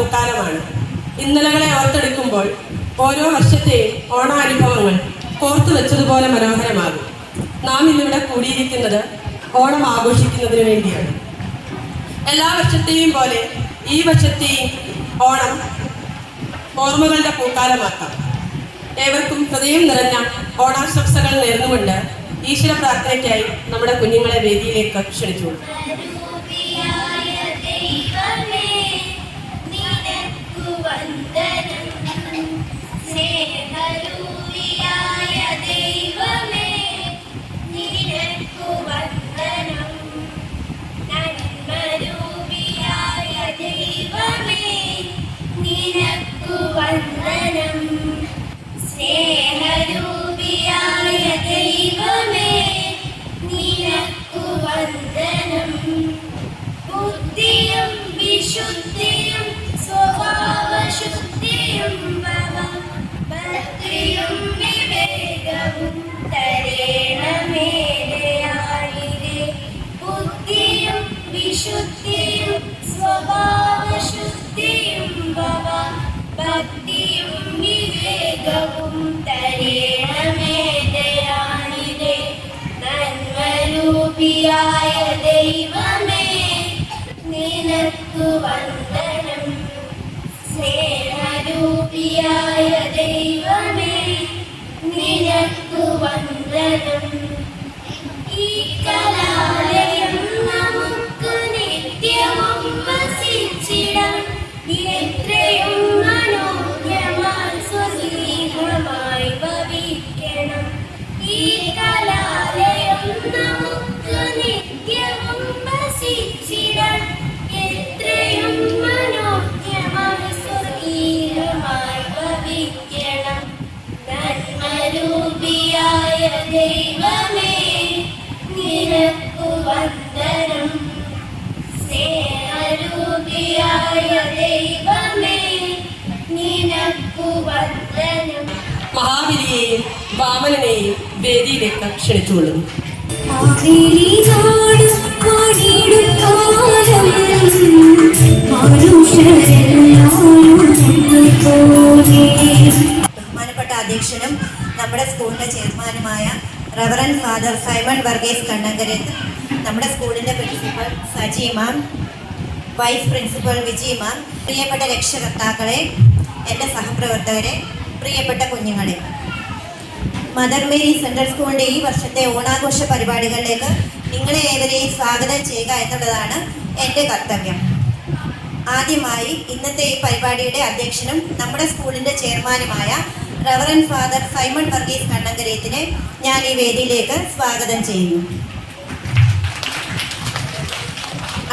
പൂക്കാലമാണ്. ഇന്നലകളെ ഓർത്തെടുക്കുമ്പോൾ ഓരോ വർഷത്തെയും ഓണാനുഭവങ്ങൾ കോർത്തു വെച്ചതുപോലെ മനോഹരമാകും. നാം ഇന്നിവിടെ കൂടിയിരിക്കുന്നത് ഓണം ആഘോഷിക്കുന്നതിന് വേണ്ടിയാണ്. എല്ലാ വർഷത്തെയും പോലെ ഈ വർഷത്തെയും ഓണം ഓർമ്മകളുടെ പൂക്കാലമാക്കാം. ഏവർക്കും ഹൃദയം നിറഞ്ഞ ഓണാശംസകൾ നേർന്നുകൊണ്ട് ഈശ്വര പ്രാർത്ഥനയ്ക്കായി നമ്മുടെ കുഞ്ഞുങ്ങളെ വേദിയിലേക്ക് ക്ഷണിച്ചു. ബുദ്ധിയും വിശുദ്ധിയും സ്വഭാവശുദ്ധിയും ഭക്തിയും വിവേകവും തരേണമേ ദയാനിധേ. ബുദ്ധിയും വിശുദ്ധിയും സ്വഭാവശുദ്ധിയും ഭക്തിയും വിവേകവും തരേണമേ ദയാനിധേ. നന്മരൂപിയായ ദൈവമേ നിനക്കു വന്ദനം. സ്നേഹരൂപിയായ ദൈവമേ നിനക്കു വന്ദനം. ഈ കലാലയം നമുക്ക് നിത്യവും വസിച്ചിടാൻ എത്രയും മനോജ്ഞമായി സ്വസ്നേഹമായി ഭവിക്കണം. ഈ കലാലയം നമുക്ക് നിത്യവും വസിച്ചിടാൻ എത്രയും മനോജ്ഞമായി സ്വസ്നേഹമായി ഭവിക്കണം. നന്മരൂപിയായ ദൈവമേ നിനക്കു വന്ദനം. സ്നേഹരൂപിയായ ദൈവമേ നിനക്കു വന്ദനം. മഹാബലിയെയും വാമനനെയും വേദിയിലേക്ക് ക്ഷണിച്ചുകൊള്ളുന്നു. ബഹുമാനപ്പെട്ട അധ്യക്ഷനും നമ്മുടെ സ്കൂളിൻ്റെ ചെയർമാനുമായ റവറൻ ഫാദർ സൈമൺ വർഗീസ് കണ്ണങ്കരത്ത്, നമ്മുടെ സ്കൂളിൻ്റെ principal Saji ma'am, vice principal Viji മാം, പ്രിയപ്പെട്ട രക്ഷകർത്താക്കളെ, എൻ്റെ സഹപ്രവർത്തകരെ, പ്രിയപ്പെട്ട കുഞ്ഞുങ്ങളെ, മദർ മേരി സെൻട്രൽ സ്കൂളിൻ്റെ ഈ വർഷത്തെ ഓണാഘോഷ പരിപാടികളിലേക്ക് നിങ്ങളെ ഏവരെയും സ്വാഗതം ചെയ്യുക എന്നുള്ളതാണ് എൻ്റെ കർത്തവ്യം. ആദ്യമായി ഇന്നത്തെ ഈ പരിപാടിയുടെ അധ്യക്ഷനും നമ്മുടെ സ്കൂളിൻ്റെ ചെയർമാനുമായ റവറൻ ഫാദർ സൈമൺ വർഗീസ് കണ്ണങ്കരേത്തിനെ ഞാൻ ഈ വേദിയിലേക്ക് സ്വാഗതം ചെയ്യുന്നു.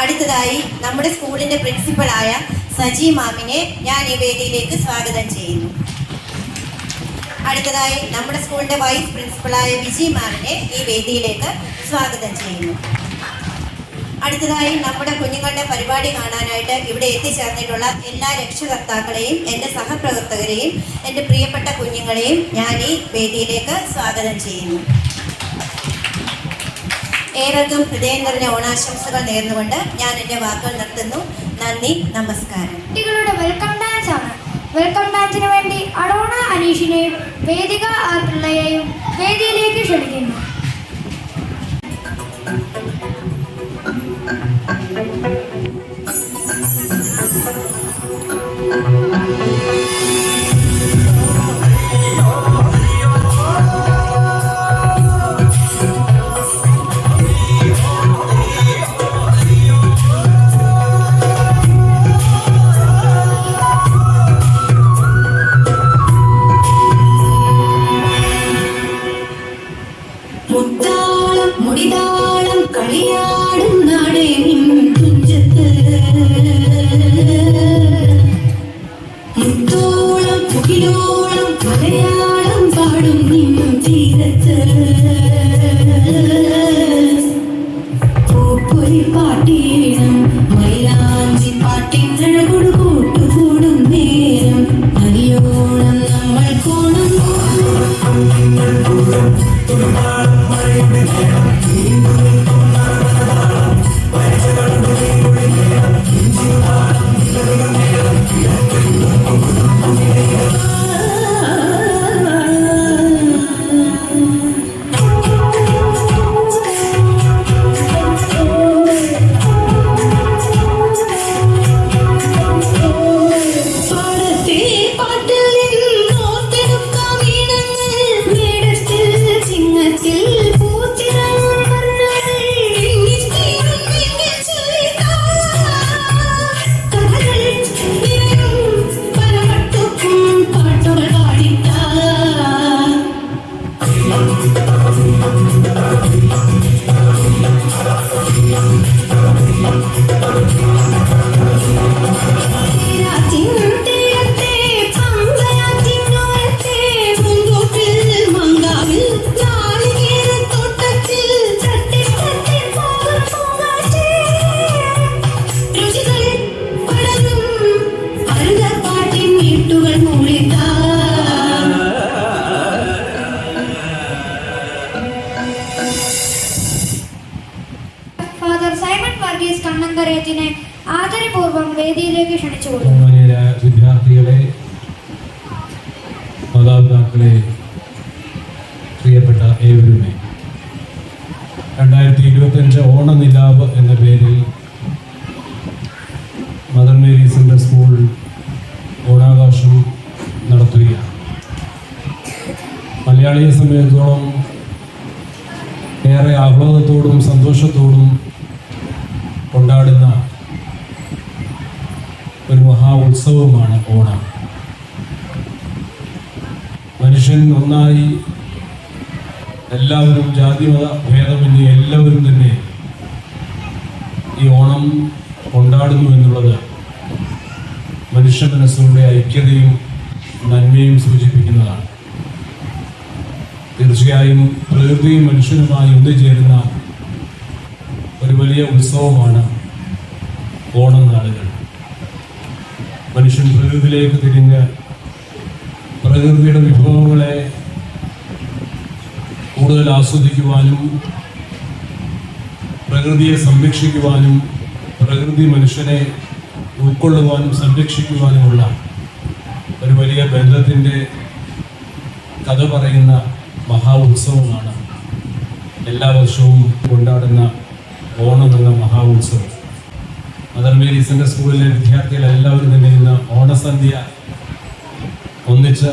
അടുത്തതായി നമ്മുടെ സ്കൂളിൻ്റെ പ്രിൻസിപ്പളായ സജി മാമിനെ ഞാൻ ഈ വേദിയിലേക്ക് സ്വാഗതം ചെയ്യുന്നു. അടുത്തതായി നമ്മുടെ സ്കൂളിൻ്റെ വൈസ് പ്രിൻസിപ്പളായ വിജി മാമിനെ ഈ വേദിയിലേക്ക് സ്വാഗതം ചെയ്യുന്നു. അടുത്തതായി നമ്മുടെ കുഞ്ഞുങ്ങളുടെ പരിപാടി കാണാനായിട്ട് ഇവിടെ എത്തിച്ചേർന്നിട്ടുള്ള എല്ലാ രക്ഷകർത്താക്കളെയും എൻ്റെ സഹപ്രവർത്തകരെയും എൻ്റെ പ്രിയപ്പെട്ട കുഞ്ഞുങ്ങളെയും ഞാൻ ഈ വേദിയിലേക്ക് സ്വാഗതം ചെയ്യുന്നു. ഏവർക്കും ഹൃദയം നിറഞ്ഞ ഓണാശംസകൾ നേർന്നുകൊണ്ട് ഞാൻ എൻ്റെ വാക്കുകൾ നിർത്തുന്നു. നന്ദി, നമസ്കാരം. കുട്ടികളുടെ വെൽക്കം ഡാൻസ് ആണ്. വെൽക്കം ഡാൻസിന് വേണ്ടി അഡോണ അനീഷിനെയും വേദിക ആർ പിള്ളയെയും വേദിയിലേക്ക് ക്ഷണിക്കുന്നു. മുത്താളം മുടിതാളം കളിയാടും നാടേ നിൻ തുഞ്ചത്ത്, മുത്തോളം മുകിലോളം മലയാളം പാടും നിന്നും തീരത്ത്, പൂപ്പൊലി പാട്ടീണം മൈലാഞ്ചി പാട്ടിനഴകൊടു കൂട്ടുകൂടും നേരം അരിയോണം നമ്മൾ കോണം. വേദിയിലേക്ക് ക്ഷണിച്ചുകൊള്ളുന്നു. ബഹുമാന്യരായ വിദ്യാർത്ഥികളെ, മാതാപിതാക്കളെ, പ്രിയപ്പെട്ട ഏവരുമേ, 2025 ഓണനിലാവ് എന്ന പേരിൽ മദർ മേരി സെൻട്രൽ സ്കൂൾ ഓണാഘോഷം നടത്തുകയാണ്. മലയാളിയെ സംബന്ധിച്ചിടത്തോളം ഏറെ ആഹ്ലാദത്തോടും സന്തോഷത്തോടും കൊണ്ടാടുന്ന ഒരു മഹാ ഉത്സവമാണ് ഓണം. മനുഷ്യൻ ഒന്നായി എല്ലാവരും ജാതിമത ഭേദമന്യേ എല്ലാവരും തന്നെ ഈ ഓണം കൊണ്ടാടുന്നു എന്നുള്ളത് മനുഷ്യ മനസ്സുകളുടെ ഐക്യതയും നന്മയും സൂചിപ്പിക്കുന്നതാണ്. തീർച്ചയായും പ്രകൃതിയും മനുഷ്യനുമായി ഒന്നുചേരുന്ന ഒരു വലിയ ഉത്സവമാണ് ഓണം നാളുകൾ. മനുഷ്യൻ പ്രകൃതിയിലേക്ക് തിരിഞ്ഞ് പ്രകൃതിയുടെ വിഭവങ്ങളെ കൂടുതൽ ആസ്വദിക്കുവാനും പ്രകൃതിയെ സംരക്ഷിക്കുവാനും പ്രകൃതി മനുഷ്യനെ ഉൾക്കൊള്ളുവാനും സംരക്ഷിക്കുവാനുമുള്ള ഒരു വലിയ ബന്ധത്തിൻ്റെ കഥ പറയുന്ന മഹാ ഉത്സവമാണ് എല്ലാ വർഷവും കൊണ്ടാടുന്ന ഓണം എന്ന മഹാ ഉത്സവം. മദർ മേരി സെൻട്രൽ സ്കൂളിലെ വിദ്യാർത്ഥികളെല്ലാവരും തന്നെ ഇന്ന് ഓണസന്ധ്യ ഒന്നിച്ച്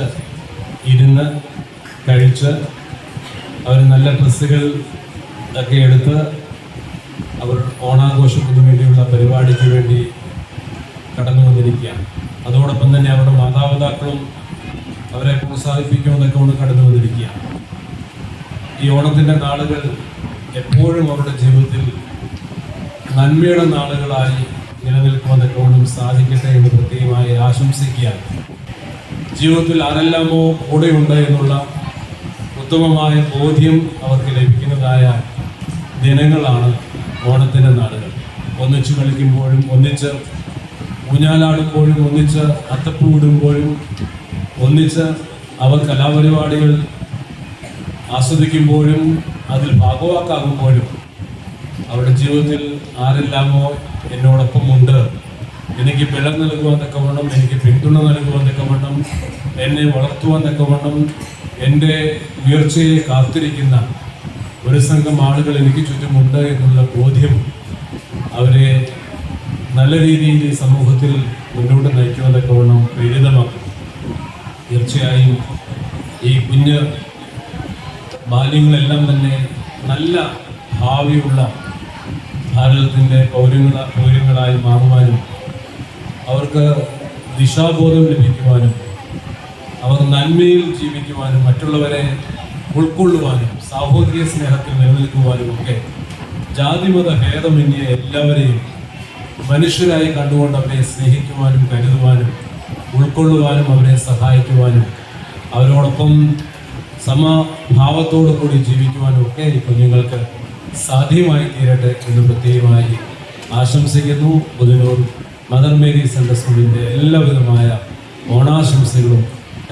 ഇരുന്ന് കഴിച്ച് അവർ നല്ല ഡ്രസ്സുകൾ ഒക്കെ എടുത്ത് അവർ ഓണാഘോഷത്തിന് വേണ്ടിയുള്ള പരിപാടിക്ക് വേണ്ടി കടന്നു വന്നിരിക്കുകയാണ്. അതോടൊപ്പം തന്നെ അവരുടെ മാതാപിതാക്കളും അവരെ പ്രോത്സാഹിപ്പിക്കുമെന്നൊക്കെ കൊണ്ട് കടന്നു വന്നിരിക്കുകയാണ്. ഈ ഓണത്തിൻ്റെ നാളുകൾ എപ്പോഴും അവരുടെ ജീവിതത്തിൽ നന്മയുടെ നാളുകളായി നിലനിൽക്കുമെന്നൊക്കെ കൊണ്ടും സാധിക്കട്ടെ എന്ന് പ്രത്യേകമായി ആശംസിക്കുകയാണ്. ജീവിതത്തിൽ ആരെല്ലാമോ കൂടെയുണ്ട് എന്നുള്ള ഉത്തമമായ ബോധ്യം അവർക്ക് ലഭിക്കുന്നതായ ദിനങ്ങളാണ് ഓണത്തിൻ്റെ നാളുകൾ. ഒന്നിച്ച് കളിക്കുമ്പോഴും ഒന്നിച്ച് ഊഞ്ഞാലാടുമ്പോഴും ഒന്നിച്ച് അത്തപ്പൂവിടുമ്പോഴും ഒന്നിച്ച് അവർ കലാപരിപാടികൾ ആസ്വദിക്കുമ്പോഴും അതിൽ ഭാഗവാക്കാകുമ്പോഴും അവരുടെ ജീവിതത്തിൽ ആരെല്ലാമോ എന്നോടൊപ്പമുണ്ട്, എനിക്ക് ബലം നൽകുവാൻ തക്കവണ്ണം, എനിക്ക് പിന്തുണ നൽകുവാൻ തക്കവണ്ണം, എന്നെ വളർത്തുവാൻ തക്കവണ്ണം, എൻ്റെ ഉയർച്ചയെ കാത്തിരിക്കുന്ന ഒരു സംഘം ആളുകൾ എനിക്ക് ചുറ്റുമുണ്ട് എന്നുള്ള ബോധ്യം അവരെ നല്ല രീതിയിൽ ഈ സമൂഹത്തിൽ മുന്നോട്ട് നയിക്കുവാൻ തക്കവണ്ണം പ്രേരിതമാക്കും. തീർച്ചയായും ഈ കുഞ്ഞ് ബാല്യങ്ങളെല്ലാം തന്നെ നല്ല ഭാവിയുള്ള ഭാരതത്തിൻ്റെ പൗരങ്ങളായി മാറുവാനും അവർക്ക് ദിശാബോധം ലഭിക്കുവാനും അവർ നന്മയിൽ ജീവിക്കുവാനും മറ്റുള്ളവരെ ഉൾക്കൊള്ളുവാനും സാഹോദര്യ സ്നേഹത്തിൽ നിലനിൽക്കുവാനും ഒക്കെ ജാതിമത ഭേദമന്യേ എല്ലാവരെയും മനുഷ്യരായി കണ്ടുകൊണ്ട് അവരെ സ്നേഹിക്കുവാനും കരുതുവാനും ഉൾക്കൊള്ളുവാനും അവരെ സഹായിക്കുവാനും അവരോടൊപ്പം സമഭാവത്തോടു കൂടി ജീവിക്കുവാനും ഒക്കെ ഈ കുഞ്ഞുങ്ങൾക്ക് സാധ്യമായി തീരട്ടെ എന്ന് പ്രത്യേകമായി ആശംസിക്കുന്നു. പുതിനൂർ മദർ മേരി സെൻട്രൽ സ്കൂളിൻ്റെ എല്ലാവിധമായ ഓണാശംസകളും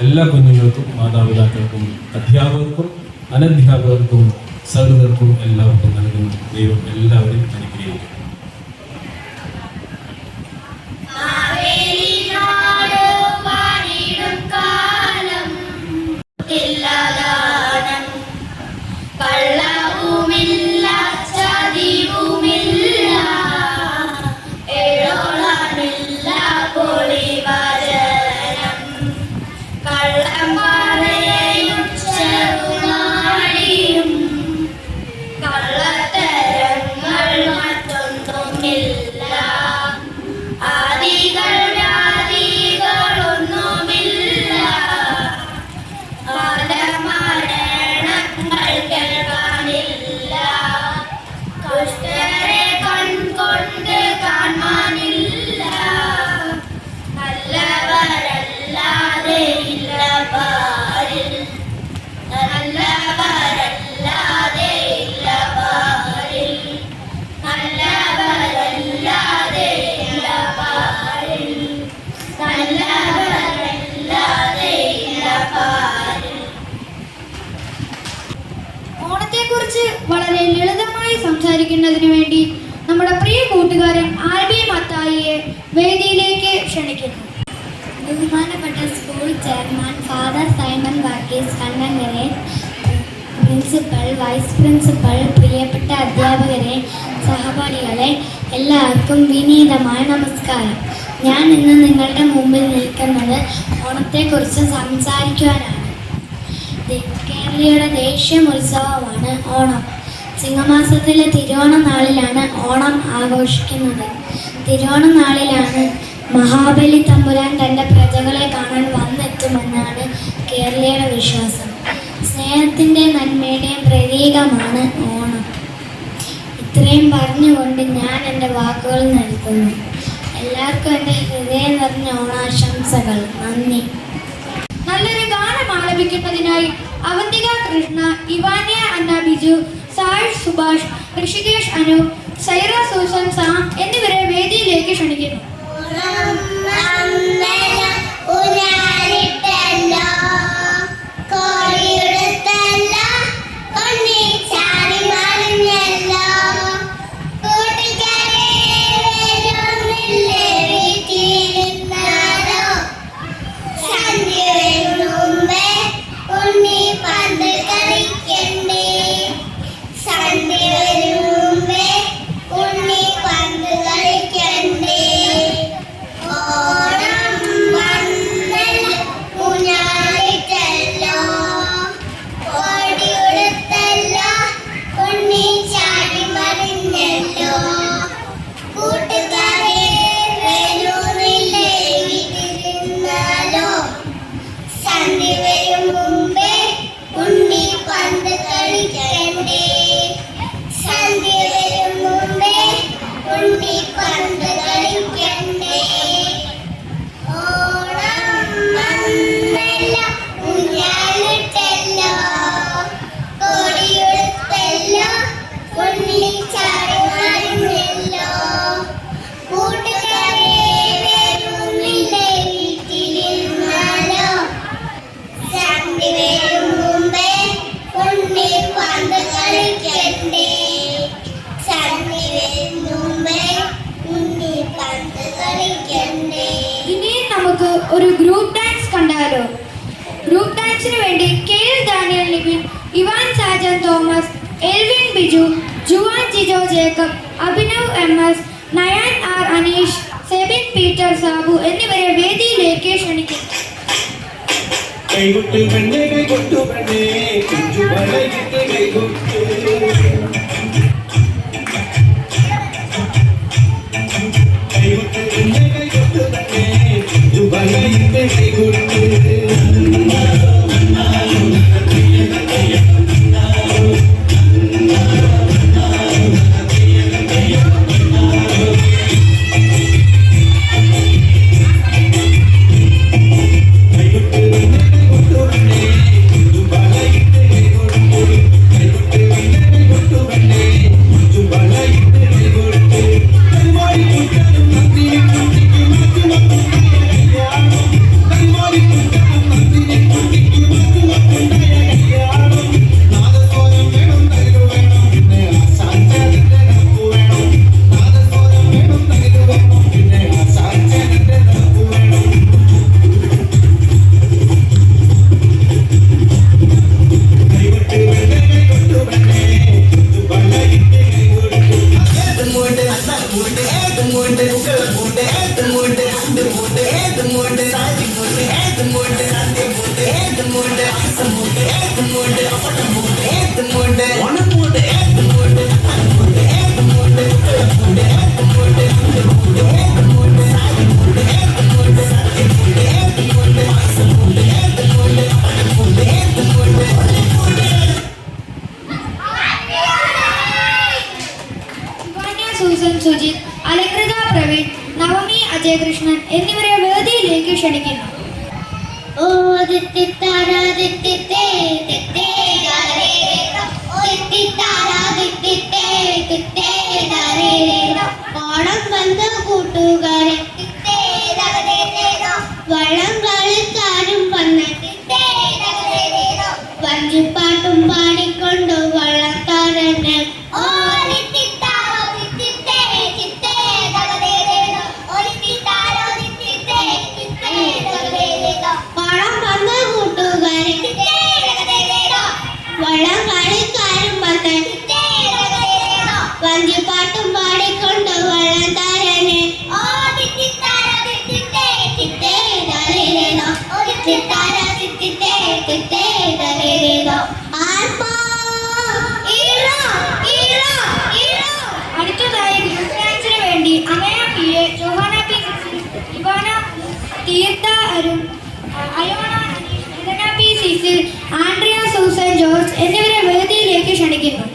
എല്ലാ കുഞ്ഞുങ്ങൾക്കും മാതാപിതാക്കൾക്കും അധ്യാപകർക്കും അനധ്യാപകർക്കും സഹൃദർക്കും എല്ലാവർക്കും നൽകുന്നു. ദൈവം എല്ലാവരെയും അനുഗ്രഹിക്കും. വളരെ ലളിതമായി സംസാരിക്കുന്നതിന് വേണ്ടി നമ്മുടെ പ്രിയ കൂട്ടുകാരൻ ആൽബി മത്തായിയെ വേദിയിലേക്ക് ക്ഷണിക്കുന്നു. ബഹുമാനപ്പെട്ട school chairman father Simon Varghese Kannankare, principal, vice principal, പ്രിയപ്പെട്ട അധ്യാപകരെ, സഹപാഠികളെ, എല്ലാവർക്കും വിനീതമായ നമസ്കാരം. ഞാൻ ഇന്ന് നിങ്ങളുടെ മുമ്പിൽ നിൽക്കുന്നത് ഓണത്തെക്കുറിച്ച് സംസാരിക്കുവാനാണ്. കേരളീയരുടെ ദേശീയ ഉത്സവമാണ് ഓണം. ചിങ്ങമാസത്തിലെ തിരുവോണ നാളിലാണ് ഓണം ആഘോഷിക്കുന്നത്. തിരുവോണ നാളിലാണ് മഹാബലി തമ്പുരാൻ തൻ്റെ പ്രജകളെ കാണാൻ വന്നെത്തുമെന്നാണ് കേരളീയരുടെ വിശ്വാസം. സ്നേഹത്തിൻ്റെ നന്മയുടെയും പ്രതീകമാണ് ഓണം. ഇത്രയും പറഞ്ഞുകൊണ്ട് ഞാൻ എൻ്റെ വാക്കുകൾ നൽകുന്നു. എല്ലാവർക്കും എൻ്റെ ഹൃദയം നിറഞ്ഞ ഓണാശംസകൾ. നന്ദി. നല്ലൊരു ഗാനം ആലപിക്കുന്നതിനായി അവന്തിക കൃഷ്ണ, ഇവാനിയ അന്ന ബിജു, സായ് സുഭാഷ്, ഋഷികേഷ് അനു, സൈറ സൂസൻ സാം എന്നിവരെ വേദിയിലേക്ക് ക്ഷണിക്കുന്നു. ഒരു ഗ്രൂപ്പ് ഡാൻസ് കണ്ടാലോ? ഗ്രൂപ്പ് ഡാൻസിന് വേണ്ടി K L. Daniel Libin, Ivan Sajan Thomas, Elvin Biju, Juan Jijo Jacob, Abhinav M S., Nayan R Aneesh, Sebin Peter Sabu എന്നിവരെ വേദിയിലേക്ക് ക്ഷണിക്കുന്നു. സൂസൻ സുജിത്, അലങ്കൃത പ്രവീൺ, നവമി അജയകൃഷ്ണൻ എന്നിവരെ വേദിയിലേക്ക് ക്ഷണിക്കുന്നു. ഓ ഓണം വന്ന കൂട്ടുകാരെ വള്ളം കളിക്കാനും വന്ന വഞ്ചിപ്പാട്ടും പാടിക്കൊണ്ട് വള്ളക്കാരന് ഓ തിത്താര തിത്തിത്തേ തിത്തേ തലേതോ ആൽഫാ ഈറോ ഈറോ ഈറോ. അടുത്തതായി ഗ്രൂപ്പ് ഡാൻസിന് വേണ്ടി Amaya P A, Johana P, Ivana Theertha Arun, Ayona Aneesh, Ilana P Cecil, Andrea Susan George എന്നിവരെ വേദിയിലേക്ക് ക്ഷണിക്കുന്നു.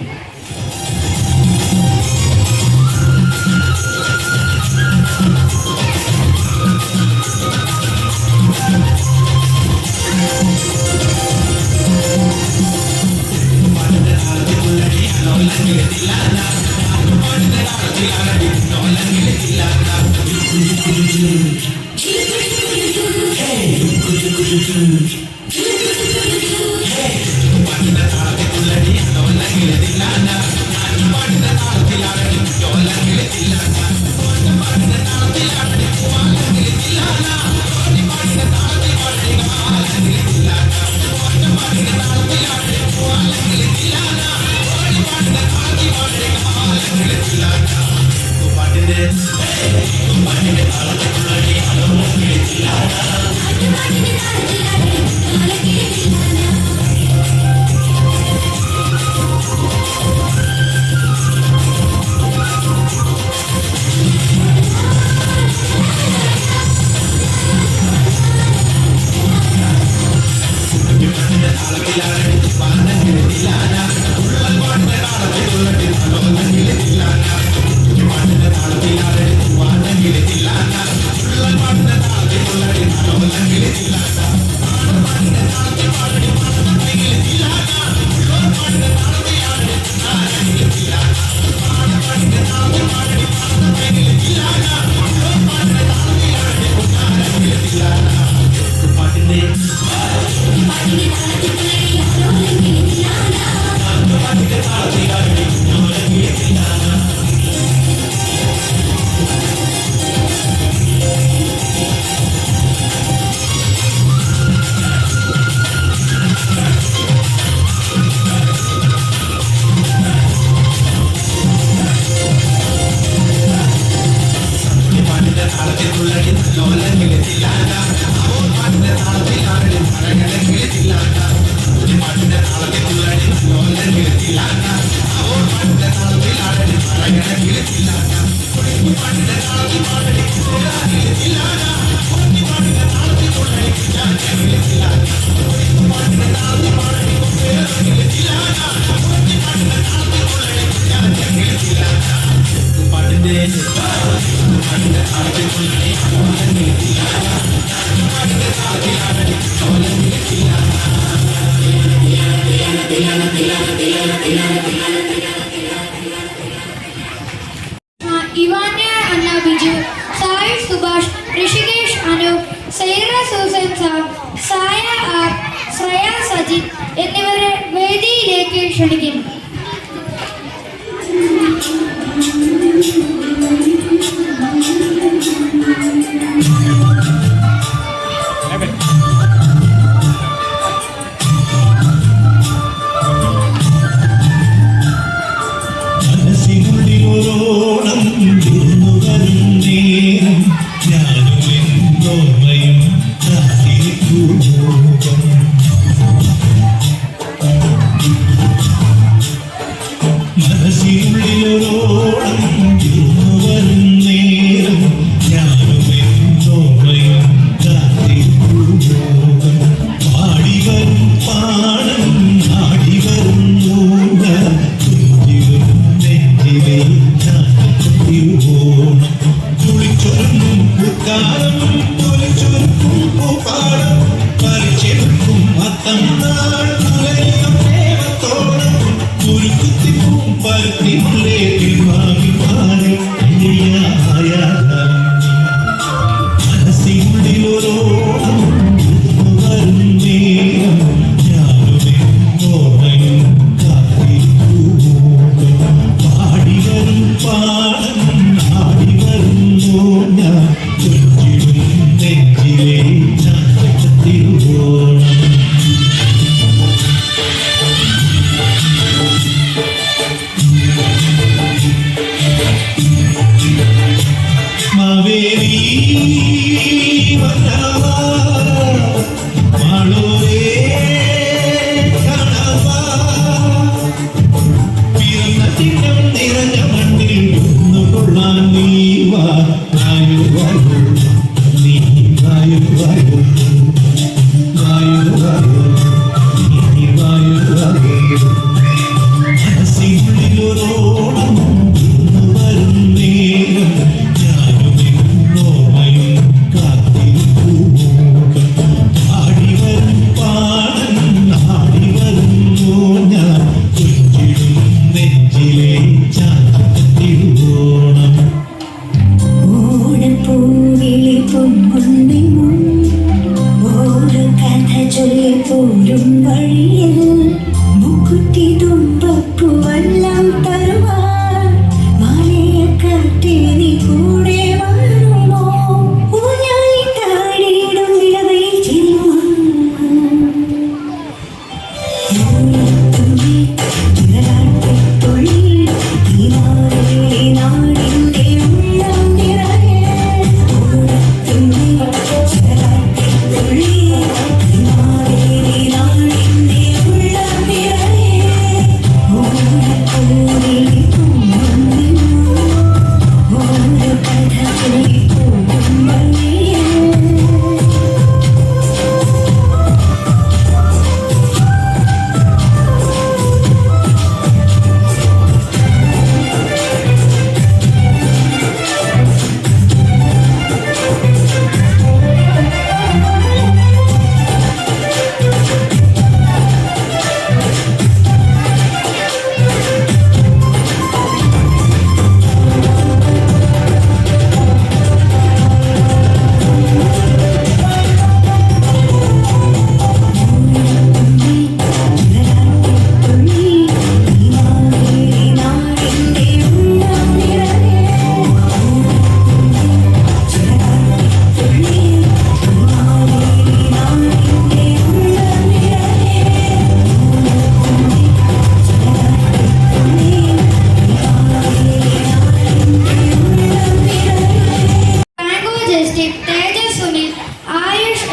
ഇവാന അന്ന ബിജു, സായി സുഭാഷ്, ഋഷികേഷ് അനു, സൈറ സൂസൻ സാം, സായ ആർ, ശ്രേയ സജിത് എന്നിവരെ വേദിയിലേക്ക് ക്ഷണിക്കുന്നു.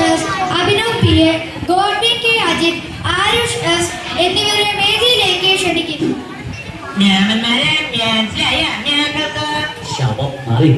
S, Abhinav P A, Godwin K Ajith, Aarush S എന്നിവരെ വേദിയിലേക്ക് ക്ഷണിക്കുന്നു. ശവം മാറി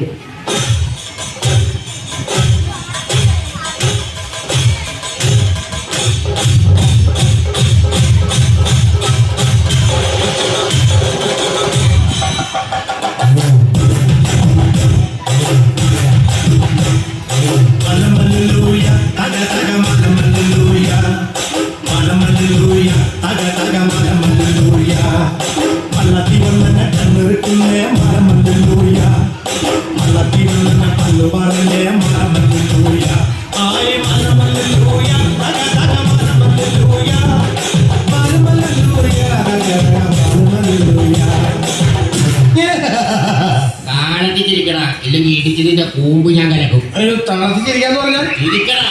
താളത്തിച്ചിരിക്കണ ഇല്ലെങ്കിൽ ഇടിച്ചതിന്റെ കൂമ്പ് ഞാൻ കലക്കും. താളത്തിച്ചിരിക്കാന്ന് പറഞ്ഞാൽ ഇരിക്കണ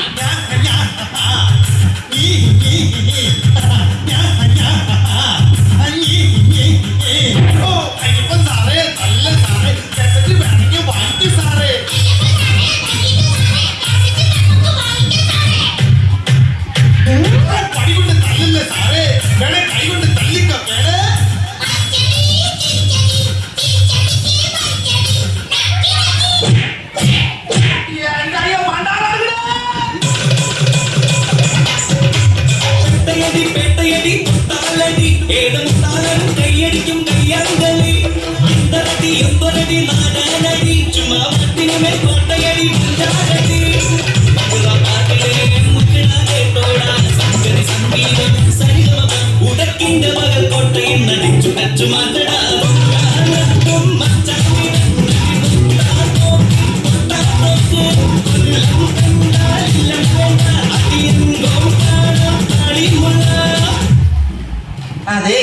അതെ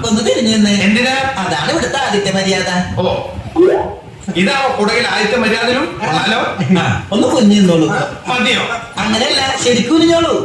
ഒന്ന് തിരിഞ്ഞു നിന്ന്. എന്തിനാ? അതാണ് ഇവിടുത്തെ ആദ്യത്തെ മര്യാദ. ഓ ഇതാണോ കുടകിൽ ആദ്യത്തെ മര്യാദയിലും ഒന്ന് കുഞ്ഞിന്നോളൂ. മതിയോ? അങ്ങനെയല്ല, ശരിക്കും കുഞ്ഞോളൂ.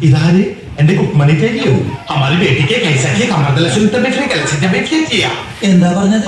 इधारे एंडे कुकमणी चाहिए हमारी बेटी के कैसा किया कमर दला सुनते में फिर कैसे जब मैं किया എന്താ പറഞ്ഞത്?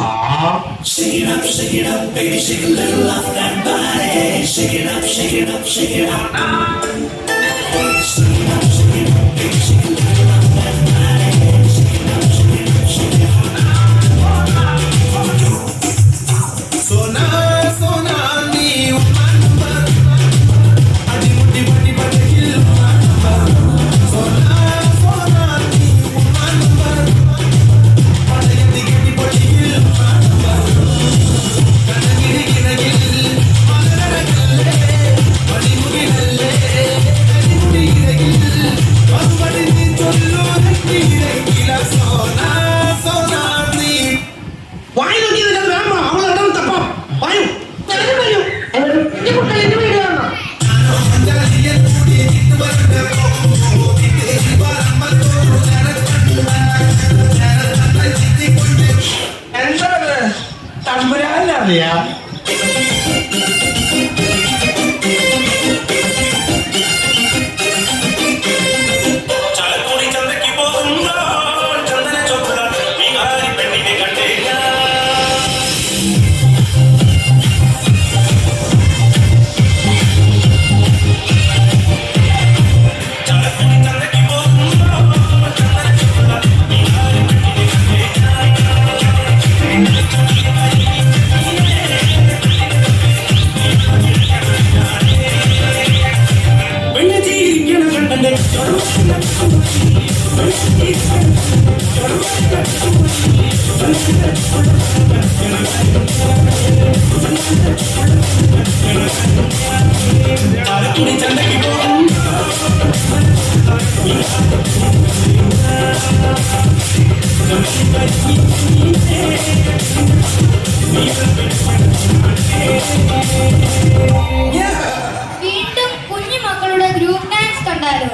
വീണ്ടും കുഞ്ഞുമക്കളുടെ ഗ്രൂപ്പ് ഡാൻസ് കണ്ടാലോ?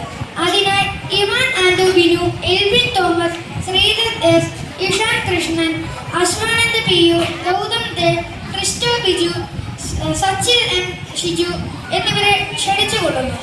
അതിനായി Ivan and Binu, Elvin Thomas, Sreedhar S, Ishan Krishnan, Ashwanand P U, Gautham Dev, Christo Biju, Sachin M Shiju എന്നിവരെ ക്ഷണിച്ചുകൊള്ളുന്നു.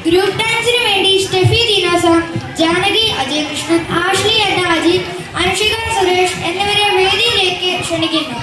ഗ്രൂപ്പ് ഡാൻസിന് വേണ്ടി സ്റ്റെഫി ദീനാസ, ജാനകി അജയകൃഷ്ണൻ, ആഷ്ലി അന്ന അജിത്, അനുഷിക സുരേഷ് എന്നിവരെ വേദിയിലേക്ക് ക്ഷണിക്കുന്നു.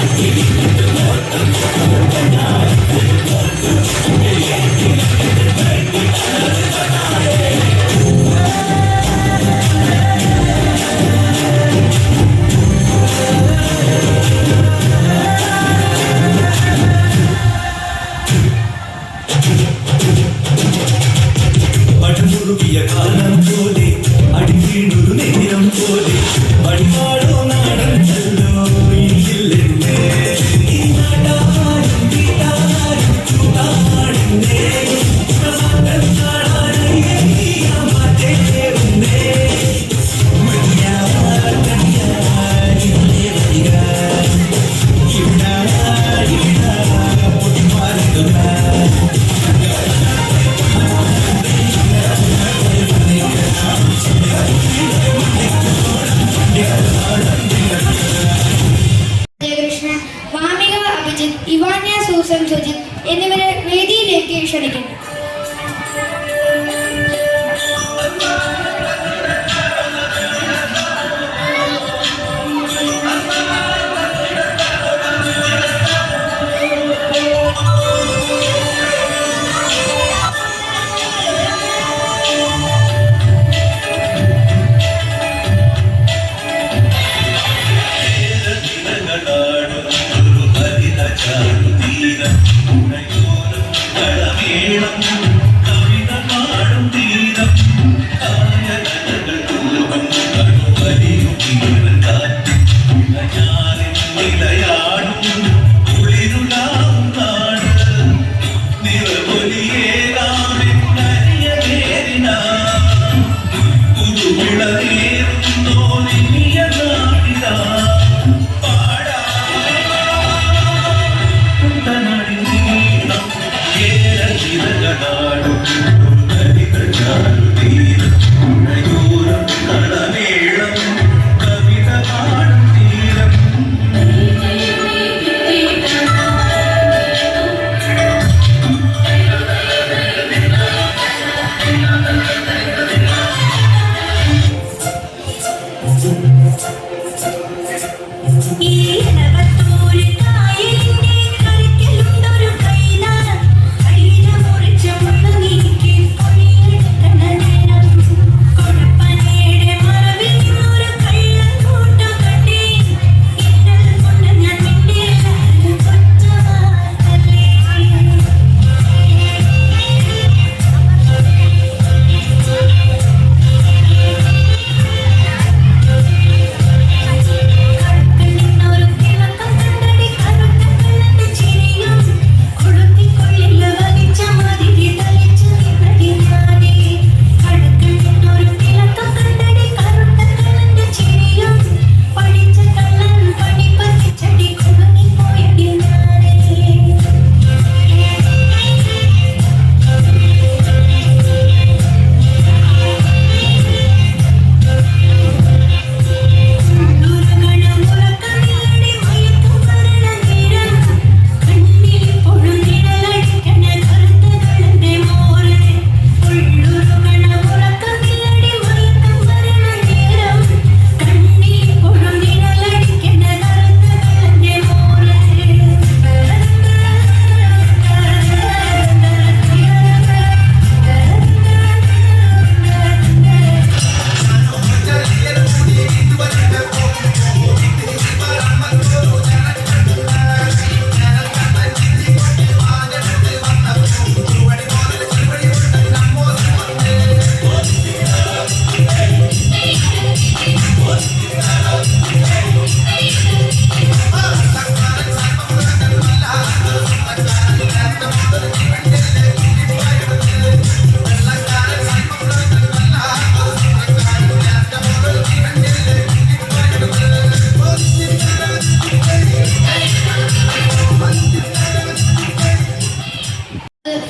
Thank you. നാടം പോലെ അടിവീണൊരു നേരം പോലെ വഴിപാടോ നടന്നല്ലോ ഇല്ലെന്നേ ഈ നാടാരും വീട്ടാരും ചൂടാടുന്നേ ജയകൃഷ്ണൻ, വാമിക അഭിജിത്ത്, ഇവാന്യ സൂസൻ സുജിത് എന്നിവരെ വേദിയിലേക്ക് ക്ഷണിക്കുന്നു.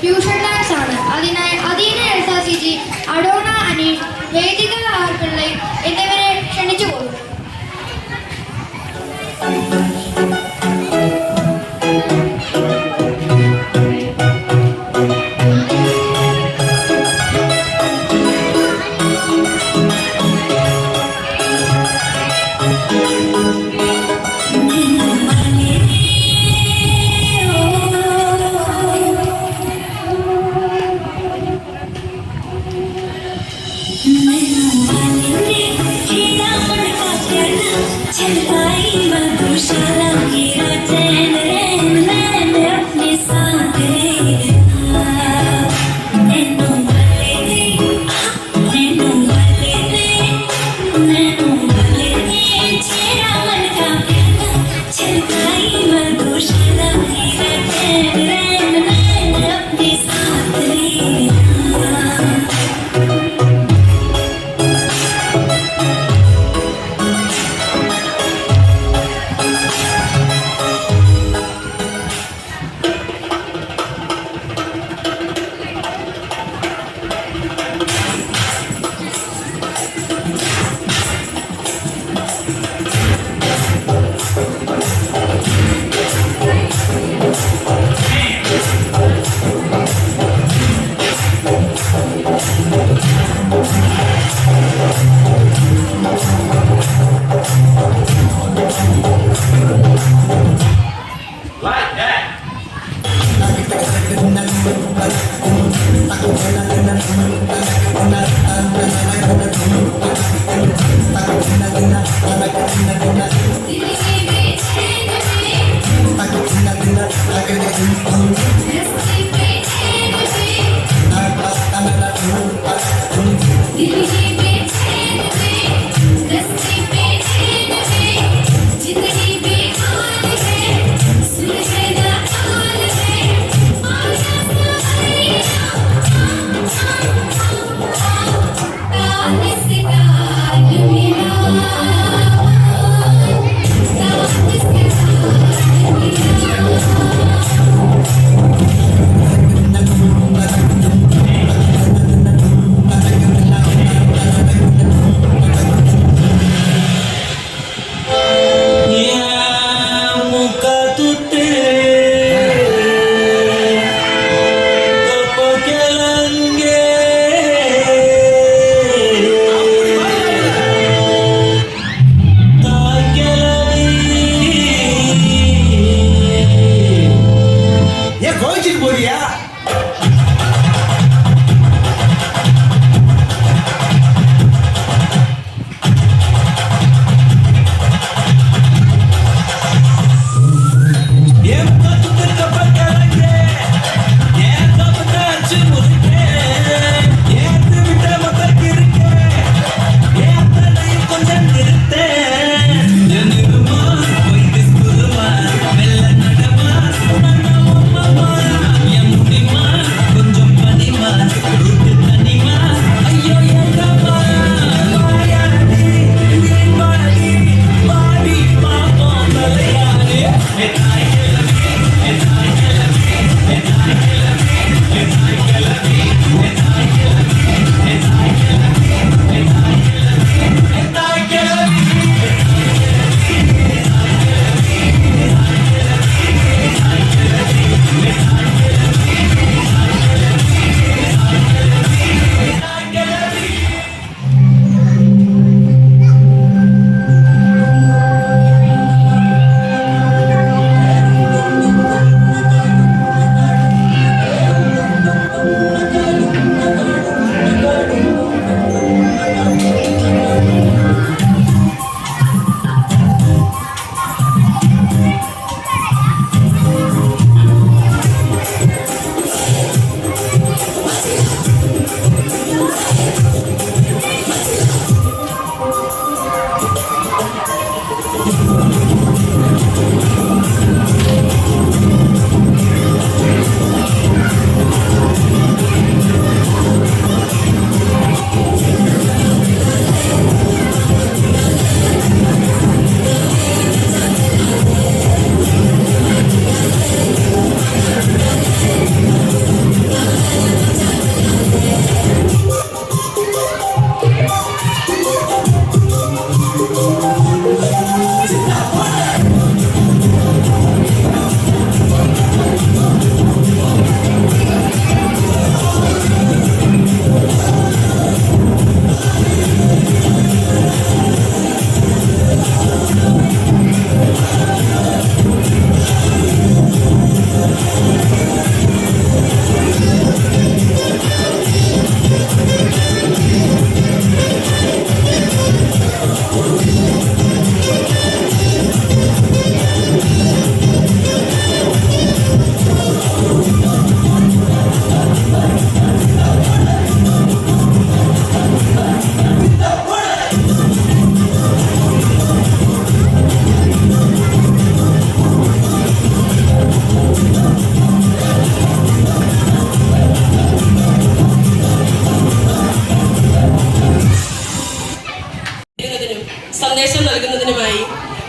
ഫ്യൂഷൻ ഡാൻസ് ആണ്. അതിനായി അദീന എൽസ സിജി, അഡോണ അനീഷ്, വേദിക ആർ പിള്ളൈ എന്നിവരെ ക്ഷണിച്ചു കൊടുക്കും. Thank you.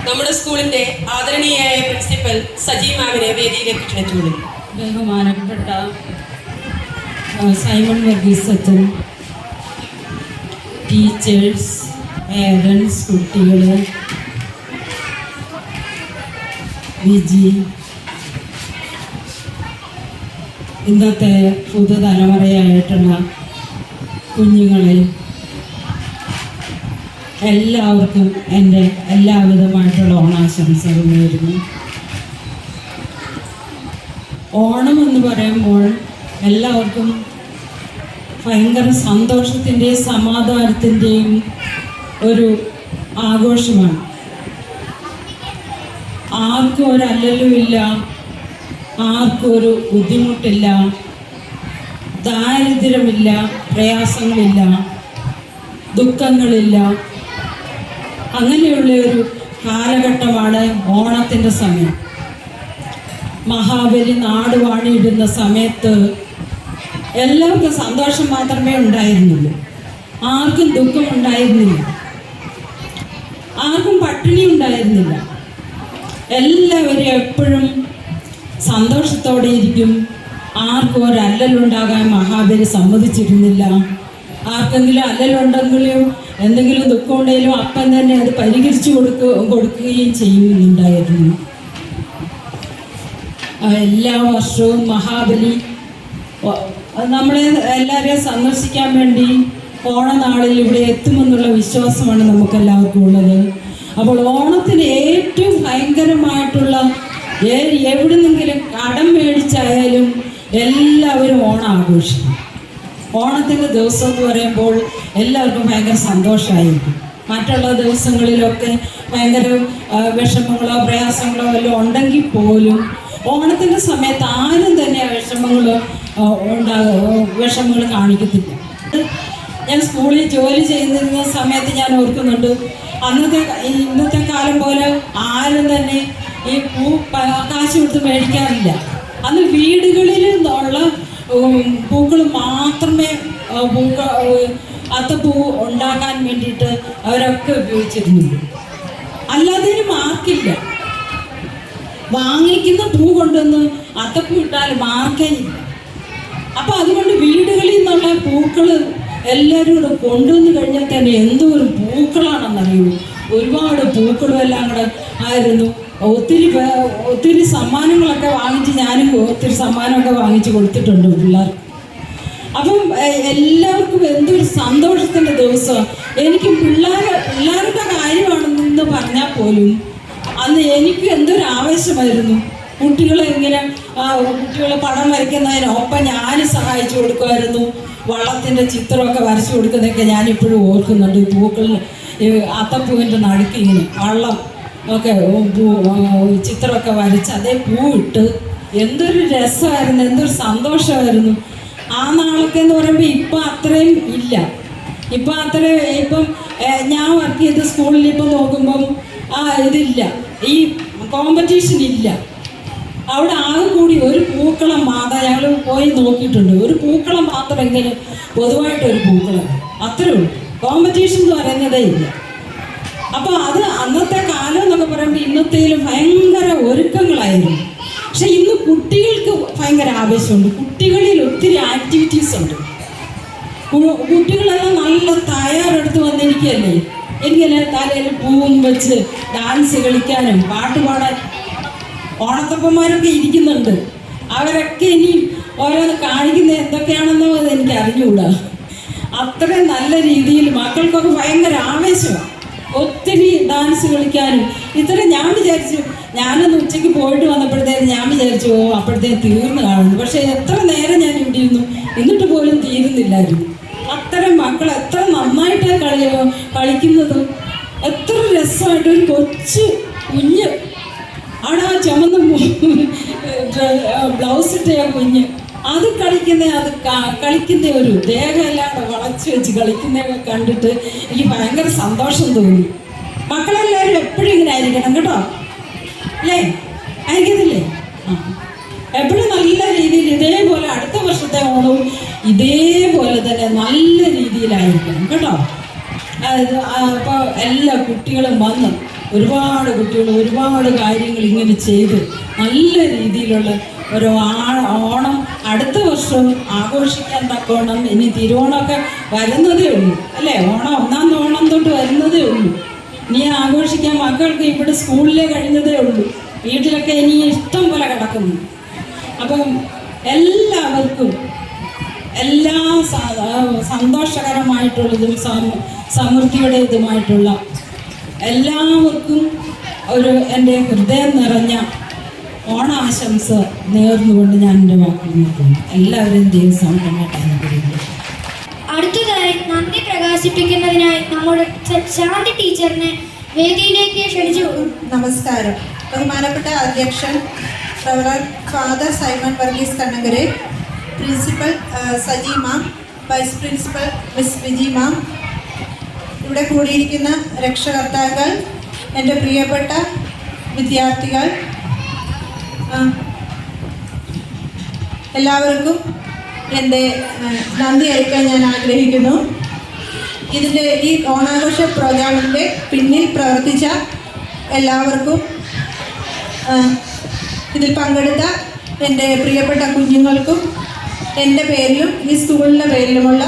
നമ്മുടെ സ്കൂളിന്റെ ആദരണീയായ പ്രിൻസിപ്പൽ സജി മാമിനെ വേദിയിലേക്ക് ക്ഷണിച്ചുകൊള്ളു. ബഹുമാനപ്പെട്ട സൈമൺ വർഗീസ് അച്ഛൻ, ടീച്ചേഴ്സ്, പേരൻസ്, കുട്ടികൾ, വിജി, ഇന്നത്തെ പുതുതലമുറയായിട്ടുള്ള കുഞ്ഞുങ്ങളെ എല്ലാവർക്കും എൻ്റെ എല്ലാവിധമായിട്ടുള്ള ഓണാശംസകൾ നേരുന്നു. ഓണം എന്ന് പറയുമ്പോൾ എല്ലാവർക്കും ഭയങ്കര സന്തോഷത്തിൻ്റെയും സമാധാനത്തിൻ്റെയും ഒരു ആഘോഷമാണ്. ആർക്കും ഒരു അല്ലലുമില്ല, ആർക്കും ഒരു ബുദ്ധിമുട്ടില്ല, ദാരിദ്ര്യമില്ല, പ്രയാസങ്ങളില്ല, ദുഃഖങ്ങളില്ല. അങ്ങനെയുള്ള ഒരു കാലഘട്ടമാണ് ഓണത്തിൻ്റെ സമയം. മഹാബലി നാട് വാണിയിടുന്ന സമയത്ത് എല്ലാവർക്കും സന്തോഷം മാത്രമേ ഉണ്ടായിരുന്നുള്ളൂ. ആർക്കും ദുഃഖം ഉണ്ടായിരുന്നില്ല, ആർക്കും പട്ടിണി ഉണ്ടായിരുന്നില്ല. എല്ലാവരും എപ്പോഴും സന്തോഷത്തോടെ ഇരിക്കും. ആർക്കും ഒരു അല്ലലുണ്ടാകാൻ മഹാബലി സമ്മതിച്ചിരുന്നില്ല. ആർക്കെങ്കിലും അല്ലലുണ്ടെങ്കിലും എന്തെങ്കിലും ദുഃഖമുണ്ടെങ്കിലും അപ്പം തന്നെ അത് പരിഹരിച്ചു കൊടുക്കുകയും ചെയ്യുന്നുണ്ടായിരുന്നു. എല്ലാ വർഷവും മഹാബലി നമ്മളെ എല്ലാവരെയും സന്ദർശിക്കാൻ വേണ്ടി ഓണനാളിൽ ഇവിടെ എത്തുമെന്നുള്ള വിശ്വാസമാണ് നമുക്കെല്ലാവർക്കും ഉള്ളത്. അപ്പോൾ ഓണത്തിന് ഏറ്റവും ഭയങ്കരമായിട്ടുള്ള എവിടെ നിന്നെങ്കിലും കടം മേടിച്ചായാലും എല്ലാവരും ഓണം ആഘോഷിക്കും. ഓണത്തിൻ്റെ ദിവസം എന്ന് പറയുമ്പോൾ എല്ലാവർക്കും ഭയങ്കര സന്തോഷമായിരിക്കും. മറ്റുള്ള ദിവസങ്ങളിലൊക്കെ ഭയങ്കര വിഷമങ്ങളോ പ്രയാസങ്ങളോ വല്ലതും ഉണ്ടെങ്കിൽ പോലും ഓണത്തിൻ്റെ സമയത്ത് ആരും തന്നെ വിഷമങ്ങൾ കാണിക്കത്തില്ല. ഞാൻ സ്കൂളിൽ ജോലി ചെയ്യുന്ന സമയത്ത് ഞാൻ ഓർക്കുന്നുണ്ട്, ഇന്നത്തെ കാലം പോലെ ആരും തന്നെ ഈ പൂ കാശ് കൊടുത്ത് മേടിക്കാറില്ല. അന്ന് വീടുകളിൽ ഉള്ള പൂക്കൾ മാത്രമേ അത്തപ്പൂ ഉണ്ടാക്കാൻ വേണ്ടിയിട്ട് അവരൊക്കെ ഉപയോഗിച്ചിരുന്നുള്ളൂ. അല്ലാതെ മാർക്കില്ല. വാങ്ങിക്കുന്ന പൂ കൊണ്ടുവന്ന് അത്തപ്പൂ ഇട്ടാൽ മാർക്കേ ഇല്ല. അപ്പം അതുകൊണ്ട് വീടുകളിൽ നിന്നുള്ള പൂക്കൾ എല്ലാവരും കൂടെ കൊണ്ടുവന്ന് കഴിഞ്ഞാൽ തന്നെ എന്തോ ഒരു പൂക്കളാണെന്നറിയൂ. ഒരുപാട് പൂക്കളും എല്ലാം കൂടെ ആയിരുന്നു. ഒത്തിരി സമ്മാനങ്ങളൊക്കെ വാങ്ങിച്ച് ഞാനും ഒത്തിരി സമ്മാനമൊക്കെ വാങ്ങിച്ച് കൊടുത്തിട്ടുണ്ട് പിള്ളേർക്ക്. അപ്പം എല്ലാവർക്കും എന്തൊരു സന്തോഷത്തിൻ്റെ ദിവസമാണ്. എനിക്ക് പിള്ളേരുടെ കാര്യമാണെന്ന് പറഞ്ഞാൽ പോലും അന്ന് എനിക്ക് എന്തൊരു ആവേശമായിരുന്നു. കുട്ടികളെ പടം വരയ്ക്കുന്നതിനൊപ്പം ഞാൻ സഹായിച്ചു കൊടുക്കുമായിരുന്നു. വള്ളത്തിൻ്റെ ചിത്രമൊക്കെ വരച്ചു കൊടുക്കുന്നതൊക്കെ ഞാനിപ്പോഴും ഓർക്കുന്നുണ്ട്. പൂക്കളിൽ അത്തപ്പൂവിൻ്റെ നടുക്ക് ഇങ്ങനെ വള്ളം ഒക്കെ ചിത്രമൊക്കെ വരച്ച് അതേ പൂവിട്ട് എന്തൊരു രസമായിരുന്നു, എന്തൊരു സന്തോഷമായിരുന്നു. ആ നാളൊക്കെ എന്ന് പറയുമ്പോൾ ഇപ്പം അത്രയും ഇല്ല. ഇപ്പം ഞാൻ വർക്ക് ചെയ്ത സ്കൂളിൽ ഇപ്പം നോക്കുമ്പം ഇതില്ല, ഈ കോമ്പറ്റീഷൻ ഇല്ല. അവിടെ ആകെ കൂടി ഒരു പൂക്കളം മാത്രം ഞങ്ങൾ പോയി നോക്കിയിട്ടുണ്ട്. ഒരു പൂക്കളം മാത്രം ഇങ്ങനെ പൊതുവായിട്ടൊരു പൂക്കളം, അത്രേ ഉള്ളൂ. കോമ്പറ്റീഷൻ എന്ന് പറയുന്നതേ ഇല്ല. അപ്പോൾ അത് അന്നത്തെ കാലം എന്നൊക്കെ പറയുമ്പോൾ ഇന്നത്തേലും ഭയങ്കര ഒരുക്കങ്ങളായിരുന്നു. പക്ഷെ ഇന്ന് കുട്ടികൾക്ക് ഭയങ്കര ആവേശമുണ്ട്. കുട്ടികളിൽ ഒത്തിരി ആക്ടിവിറ്റീസ് ഉണ്ട്. കുട്ടികളെല്ലാം നല്ല തയ്യാറെടുത്ത് വന്നിരിക്കുകയല്ലേ. എങ്ങനെ തലയിൽ പൂവും വെച്ച് ഡാൻസ് കളിക്കാനും പാട്ട് പാടാൻ ഓണത്തപ്പന്മാരൊക്കെ ഇരിക്കുന്നുണ്ട്. അവരൊക്കെ ഇനി ഓരോന്ന് കാണിക്കുന്നത് എന്തൊക്കെയാണെന്നോ അത് എനിക്ക് അറിഞ്ഞുകൂടാ. അത്രയും നല്ല രീതിയിൽ മക്കൾക്കൊക്കെ ഭയങ്കര ആവേശമാണ്. ഒത്തിരി ഡാൻസ് കളിക്കാനും ഇത്രയും ഞാൻ വിചാരിച്ചു, ഞാനൊന്ന് ഉച്ചയ്ക്ക് പോയിട്ട് വന്നപ്പോഴത്തേക്കും ഞാൻ വിചാരിച്ചു അപ്പോഴത്തേക്ക് തീർന്നു കാണുന്നു. പക്ഷേ എത്ര നേരം ഞാൻ ഇവിടെ ഇരുന്നു, എന്നിട്ട് പോലും തീരുന്നില്ലായിരുന്നു. അത്തരം മക്കൾ എത്ര നന്നായിട്ടാണ് കളിക്കുന്നത്. എത്ര രസമായിട്ട് ഒരു കൊച്ചു കുഞ്ഞ് അവിടെ ആ ചുമന്ന ബ്ലൗസ് ഇട്ട കുഞ്ഞ് അത് കളിക്കുന്ന ഒരു ദേഹമെല്ലാം വളച്ച് വെച്ച് കളിക്കുന്നതൊക്കെ കണ്ടിട്ട് എനിക്ക് ഭയങ്കര സന്തോഷം തോന്നി. മക്കളെല്ലാവരും എപ്പോഴും ഇങ്ങനെ ആയിരിക്കണം കേട്ടോ, അല്ലേ? ആയിരിക്കത്തില്ലേ? എപ്പോഴും നല്ല രീതിയിൽ ഇതേപോലെ അടുത്ത വർഷത്തെ ഓണവും ഇതേപോലെ തന്നെ നല്ല രീതിയിലായിരിക്കണം കേട്ടോ. അപ്പോൾ എല്ലാ കുട്ടികളും വന്ന് ഒരുപാട് കുട്ടികൾ ഒരുപാട് കാര്യങ്ങൾ ഇങ്ങനെ ചെയ്ത് നല്ല രീതിയിലുള്ള ഒരു ഓണം അടുത്ത വർഷവും ആഘോഷിക്കാൻ തക്കോണം. ഇനി തിരുവോണമൊക്കെ വരുന്നതേ ഉള്ളൂ, അല്ലേ? ഒന്നാം ഓണം തൊട്ട് വരുന്നതേ ഉള്ളൂ. ഇനി ആഘോഷിക്കാൻ മക്കൾക്ക് ഇവിടെ സ്കൂളിലേ കഴിഞ്ഞതേ ഉള്ളൂ. വീട്ടിലൊക്കെ ഇനി ഇഷ്ടം പോലെ കിടക്കുന്നു. അപ്പം എല്ലാവർക്കും എല്ലാ സന്തോഷകരമായിട്ടുള്ളതും സമൃദ്ധിയുടേതുമായിട്ടുള്ള എല്ലാവർക്കും എൻ്റെ ഹൃദയം നിറഞ്ഞ ഓണാശംസ നേർന്നുകൊണ്ട് ഞാൻ എൻ്റെ വാക്കുകൾ നിർത്തുന്നു. എല്ലാവരും ദൈവം സമർപ്പണമായിട്ട് അനുഗ്രഹിക്കുന്നു. അടുത്തതായി നന്ദി പ്രകാശ പ്രകാശിപ്പിക്കുന്നതിനായി നമ്മുടെ ശാന്തി ടീച്ചറിനെ വേദിയിലേക്ക് ക്ഷണിച്ചു. നമസ്കാരം. ബഹുമാനപ്പെട്ട അധ്യക്ഷൻ reverend father Simon Varghese Kannankare, principal Saji ma'am, vice principal miss Viji ma'am, ഇവിടെ കൂടിയിരിക്കുന്ന രക്ഷകർത്താക്കൾ, എൻ്റെ പ്രിയപ്പെട്ട വിദ്യാർത്ഥികൾ, എല്ലാവർക്കും എൻ്റെ നന്ദി അറിയിക്കാൻ ഞാൻ ആഗ്രഹിക്കുന്നു. ഈ ഓണാഘോഷ പ്രോഗ്രാമിൻ്റെ പിന്നിൽ പ്രവർത്തിച്ച എല്ലാവർക്കും, ഇതിൽ പങ്കെടുത്ത എൻ്റെ പ്രിയപ്പെട്ട കുഞ്ഞുങ്ങൾക്കും എൻ്റെ പേരിലും ഈ സ്കൂളിൻ്റെ പേരിലുമുള്ള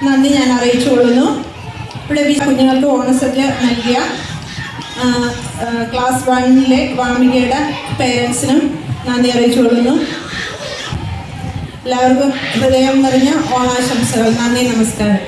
നന്ദി ഞാൻ അറിയിച്ചുകൊള്ളുന്നു. ഇവിടെ കുഞ്ഞുങ്ങൾക്ക് ഓണസദ്യ നൽകിയ ക്ലാസ് 1-ലെ വാമികയുടെ പേരൻസിനും നന്ദി അറിയിച്ചുകൊള്ളുന്നു. എല്ലാവർക്കും ഹൃദയം നിറഞ്ഞ ഓണാശംസകൾ. നന്ദി, നമസ്കാരം.